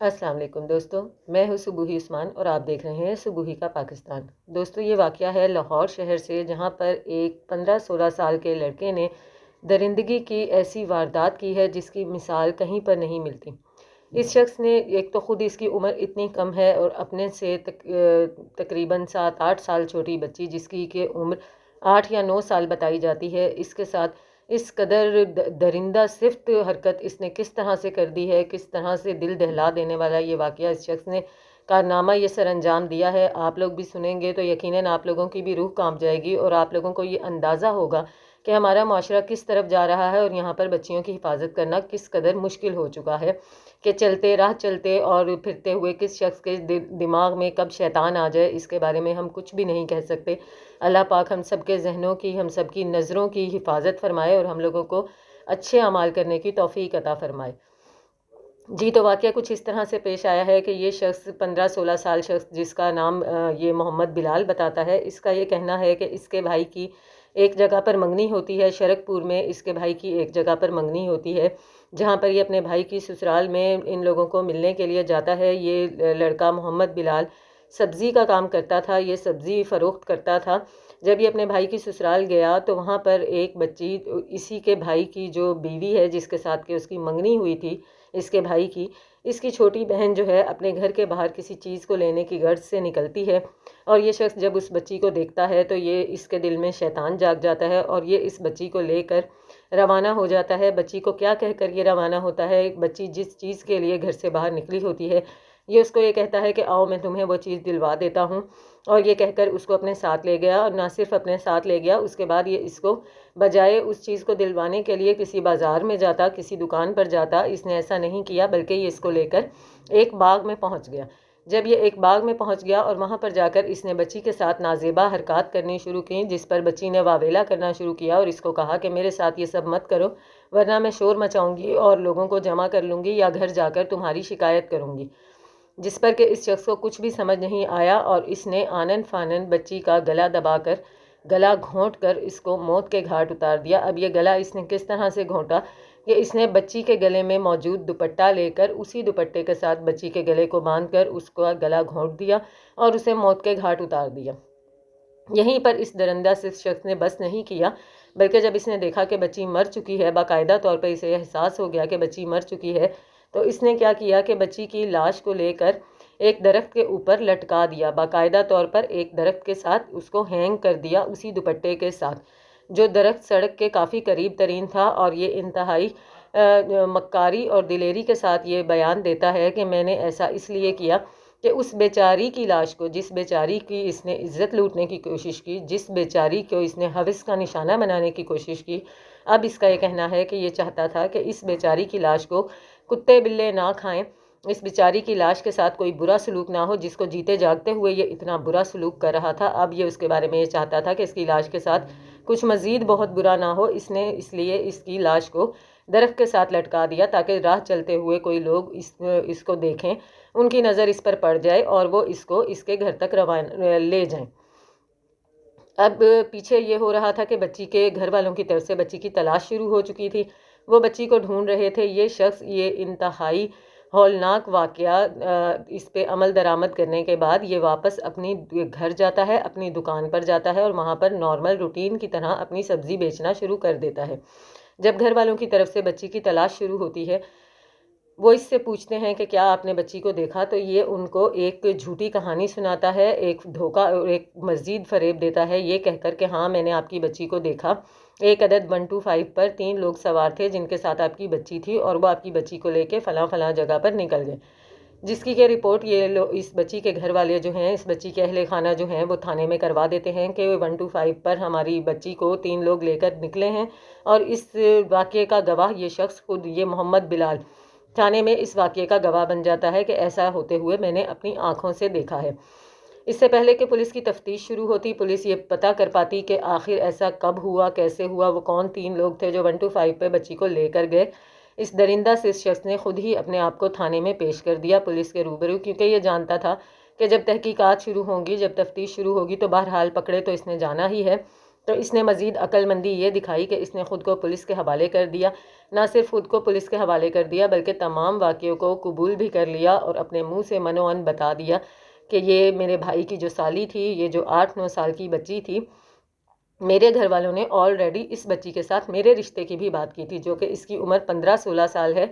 السلام علیکم دوستو، میں ہوں سبوہی عثمان اور آپ دیکھ رہے ہیں سبوہی کا پاکستان۔ دوستو، یہ واقعہ ہے لاہور شہر سے، جہاں پر ایک 15-16 سال کے لڑکے نے درندگی کی ایسی واردات کی ہے جس کی مثال کہیں پر نہیں ملتی۔ اس شخص نے ایک تو خود اس کی عمر اتنی کم ہے اور اپنے سے تقریباً 7-8 سال چھوٹی بچی جس کی کہ عمر 8 یا 9 سال بتائی جاتی ہے، اس کے ساتھ اس قدر درندہ صفت حرکت اس نے کس طرح سے کر دی ہے، کس طرح سے دل دہلا دینے والا یہ واقعہ اس شخص نے کارنامہ یہ سر انجام دیا ہے۔ آپ لوگ بھی سنیں گے تو یقیناً آپ لوگوں کی بھی روح کانپ جائے گی اور آپ لوگوں کو یہ اندازہ ہوگا کہ ہمارا معاشرہ کس طرف جا رہا ہے اور یہاں پر بچیوں کی حفاظت کرنا کس قدر مشکل ہو چکا ہے کہ چلتے اور پھرتے ہوئے کس شخص کے دماغ میں کب شیطان آ جائے، اس کے بارے میں ہم کچھ بھی نہیں کہہ سکتے۔ اللہ پاک ہم سب کے ذہنوں کی، ہم سب کی نظروں کی حفاظت فرمائے اور ہم لوگوں کو اچھے اعمال کرنے کی توفیق عطا فرمائے۔ جی، تو واقعہ کچھ اس طرح سے پیش آیا ہے کہ یہ شخص 15-16 سال شخص جس کا نام یہ محمد بلال بتاتا ہے، اس کا یہ کہنا ہے کہ اس کے بھائی کی ایک جگہ پر منگنی ہوتی ہے، شرک پور میں اس کے بھائی کی ایک جگہ پر منگنی ہوتی ہے، جہاں پر یہ اپنے بھائی کی سسرال میں ان لوگوں کو ملنے کے لیے جاتا ہے۔ یہ لڑکا محمد بلال سبزی کا کام کرتا تھا، یہ سبزی فروخت کرتا تھا۔ جب یہ اپنے بھائی کی سسرال گیا تو وہاں پر ایک بچی، اسی کے بھائی کی جو بیوی ہے جس کے ساتھ کہ اس کی منگنی ہوئی تھی اس کے بھائی کی، اس کی چھوٹی بہن جو ہے اپنے گھر کے باہر کسی چیز کو لینے کی غرض سے نکلتی ہے، اور یہ شخص جب اس بچی کو دیکھتا ہے تو یہ اس کے دل میں شیطان جاگ جاتا ہے اور یہ اس بچی کو لے کر روانہ ہو جاتا ہے۔ بچی کو کیا کہہ کر یہ روانہ ہوتا ہے؟ بچی جس چیز کے لیے گھر سے باہر نکلی ہوتی ہے، یہ اس کو یہ کہتا ہے کہ آؤ میں تمہیں وہ چیز دلوا دیتا ہوں، اور یہ کہہ کر اس کو اپنے ساتھ لے گیا، اور نہ صرف اپنے ساتھ لے گیا، اس کے بعد یہ اس کو بجائے اس چیز کو دلوانے کے لیے کسی بازار میں جاتا، کسی دکان پر جاتا، اس نے ایسا نہیں کیا بلکہ یہ اس کو لے کر ایک باغ میں پہنچ گیا۔ جب یہ ایک باغ میں پہنچ گیا اور وہاں پر جا کر اس نے بچی کے ساتھ نازیبا حرکات کرنی شروع کی، جس پر بچی نے واویلا کرنا شروع کیا اور اس کو کہا کہ میرے ساتھ یہ سب مت کرو ورنہ میں شور مچاؤں گی اور لوگوں کو جمع کر لوں گی یا گھر جا کر تمہاری شکایت کروں گی، جس پر کہ اس شخص کو کچھ بھی سمجھ نہیں آیا اور اس نے آنن فانن بچی کا گلا دبا کر، گلا گھونٹ کر اس کو موت کے گھاٹ اتار دیا۔ اب یہ گلا اس نے کس طرح سے گھونٹا کہ اس نے بچی کے گلے میں موجود دوپٹہ لے کر اسی دوپٹے کے ساتھ بچی کے گلے کو باندھ کر اس کو گلا گھونٹ دیا اور اسے موت کے گھاٹ اتار دیا۔ یہیں پر اس درندہ سے شخص نے بس نہیں کیا، بلکہ جب اس نے دیکھا کہ بچی مر چکی ہے، باقاعدہ طور پر اسے احساس ہو گیا کہ بچی مر چکی ہے، تو اس نے کیا کیا کہ بچی کی لاش کو لے کر ایک درخت کے اوپر لٹکا دیا، باقاعدہ طور پر ایک درخت کے ساتھ اس کو ہینگ کر دیا اسی دوپٹے کے ساتھ، جو درخت سڑک کے کافی قریب ترین تھا۔ اور یہ انتہائی مکاری اور دلیری کے ساتھ یہ بیان دیتا ہے کہ میں نے ایسا اس لیے کیا کہ اس بیچاری کی لاش کو، جس بیچاری کی اس نے عزت لوٹنے کی کوشش کی، جس بیچاری کو اس نے حوث کا نشانہ بنانے کی کوشش کی، اب اس کا یہ کہنا ہے کہ یہ چاہتا تھا کہ اس بیچاری کی لاش کو کتے بلے نہ کھائیں، اس بیچاری کی لاش کے ساتھ کوئی برا سلوک نہ ہو جس کو جیتے جاگتے ہوئے یہ اتنا برا سلوک کر رہا تھا۔ اب یہ اس کے بارے میں یہ چاہتا تھا کہ اس کی لاش کے ساتھ کچھ مزید بہت برا نہ ہو، اس نے اس لیے اس کی لاش کو درخت کے ساتھ لٹکا دیا تاکہ راہ چلتے ہوئے کوئی لوگ اس کو دیکھیں، ان کی نظر اس پر پڑ جائے اور وہ اس کو اس کے گھر تک لے جائیں۔ اب پیچھے یہ ہو رہا تھا کہ بچی کے گھر والوں کی طرف سے بچی کی تلاش شروع ہو چکی تھی، وہ بچی کو ڈھونڈ رہے تھے۔ یہ شخص یہ انتہائی ہولناک واقعہ اس پہ عمل درآمد کرنے کے بعد یہ واپس اپنی گھر جاتا ہے، اپنی دکان پر جاتا ہے اور وہاں پر نارمل روٹین کی طرح اپنی سبزی بیچنا شروع کر دیتا ہے۔ جب گھر والوں کی طرف سے بچی کی تلاش شروع ہوتی ہے، وہ اس سے پوچھتے ہیں کہ کیا آپ نے بچی کو دیکھا، تو یہ ان کو ایک جھوٹی کہانی سناتا ہے، ایک دھوکہ اور ایک مزید فریب دیتا ہے یہ کہہ کر کہ ہاں میں نے آپ کی بچی کو دیکھا، ایک عدد 125 پر 3 لوگ سوار تھے جن کے ساتھ آپ کی بچی تھی اور وہ آپ کی بچی کو لے کے فلاں فلاں جگہ پر نکل گئے، جس کی کہ رپورٹ یہ اس بچی کے گھر والے جو ہیں، اس بچی کے اہل خانہ جو ہیں، وہ تھانے میں کروا دیتے ہیں کہ 125 پر ہماری بچی کو 3 لوگ لے کر نکلے ہیں، اور اس واقعے کا گواہ یہ شخص خود یہ محمد بلال تھانے میں اس واقعے کا گواہ بن جاتا ہے کہ ایسا ہوتے ہوئے میں نے اپنی آنکھوں سے دیکھا ہے۔ اس سے پہلے کہ پولیس کی تفتیش شروع ہوتی، پولیس یہ پتہ کر پاتی کہ آخر ایسا کب ہوا، کیسے ہوا، وہ کون 3 لوگ تھے جو 125 پہ بچی کو لے کر گئے۔ اس درندہ سے اس شخص نے خود ہی اپنے آپ کو تھانے میں پیش کر دیا پولیس کے روبرو، کیونکہ یہ جانتا تھا کہ جب تحقیقات شروع ہوں گی، جب تفتیش شروع ہوگی تو بہرحال پکڑے تو اس نے جانا ہی ہے، تو اس نے مزید عقل مندی یہ دکھائی کہ اس نے خود کو پولیس کے حوالے کر دیا، نہ صرف خود کو پولیس کے حوالے کر دیا بلکہ تمام واقعوں کو قبول بھی کر لیا اور اپنے منہ سے من و عن بتا دیا کہ یہ میرے بھائی کی جو سالی تھی، یہ جو 8-9 سال کی بچی تھی، میرے گھر والوں نے آلریڈی اس بچی کے ساتھ میرے رشتے کی بھی بات کی تھی، جو کہ اس کی عمر 15-16 سال ہے۔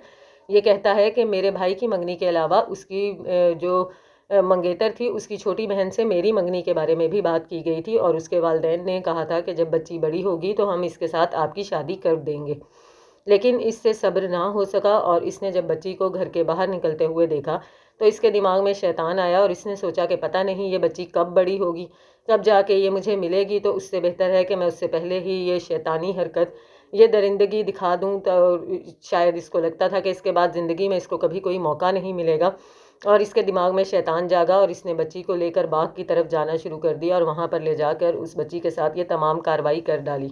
یہ کہتا ہے کہ میرے بھائی کی منگنی کے علاوہ اس کی جو منگیتر تھی، اس کی چھوٹی بہن سے میری منگنی کے بارے میں بھی بات کی گئی تھی، اور اس کے والدین نے کہا تھا کہ جب بچی بڑی ہوگی تو ہم اس کے ساتھ آپ کی شادی کر دیں گے۔ لیکن اس سے صبر نہ ہو سکا، اور اس نے جب بچی کو گھر کے باہر نکلتے ہوئے دیکھا تو اس کے دماغ میں شیطان آیا، اور اس نے سوچا کہ پتہ نہیں یہ بچی کب بڑی ہوگی، کب جا کے یہ مجھے ملے گی، تو اس سے بہتر ہے کہ میں اس سے پہلے ہی یہ شیطانی حرکت، یہ درندگی دکھا دوں۔ تو شاید اس کو لگتا تھا کہ اس کے بعد زندگی میں اس کو کبھی کوئی موقع نہیں ملے گا، اور اس کے دماغ میں شیطان جاگا، اور اس نے بچی کو لے کر باغ کی طرف جانا شروع کر دیا، اور وہاں پر لے جا کر اس بچی کے ساتھ یہ تمام کارروائی کر ڈالی۔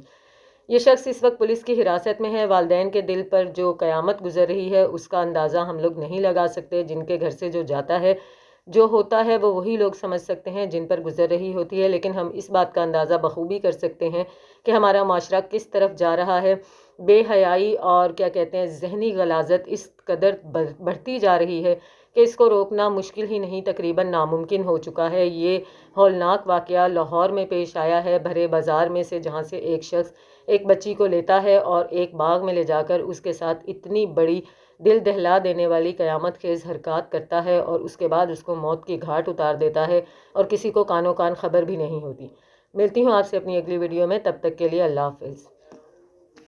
یہ شخص اس وقت پولیس کی حراست میں ہے۔ والدین کے دل پر جو قیامت گزر رہی ہے اس کا اندازہ ہم لوگ نہیں لگا سکتے۔ جن کے گھر سے جو جاتا ہے، جو ہوتا ہے، وہ وہی لوگ سمجھ سکتے ہیں جن پر گزر رہی ہوتی ہے، لیکن ہم اس بات کا اندازہ بخوبی کر سکتے ہیں کہ ہمارا معاشرہ کس طرف جا رہا ہے۔ بے حیائی اور کیا کہتے ہیں ذہنی غلاظت اس قدر بڑھتی جا رہی ہے کہ اس کو روکنا مشکل ہی نہیں، تقریباً ناممکن ہو چکا ہے۔ یہ ہولناک واقعہ لاہور میں پیش آیا ہے، بھرے بازار میں سے، جہاں سے ایک شخص ایک بچی کو لیتا ہے اور ایک باغ میں لے جا کر اس کے ساتھ اتنی بڑی دل دہلا دینے والی قیامت خیز حرکات کرتا ہے، اور اس کے بعد اس کو موت کی گھاٹ اتار دیتا ہے، اور کسی کو کانوں کان خبر بھی نہیں ہوتی۔ ملتی ہوں آپ سے اپنی اگلی ویڈیو میں، تب تک کے لیے اللہ حافظ۔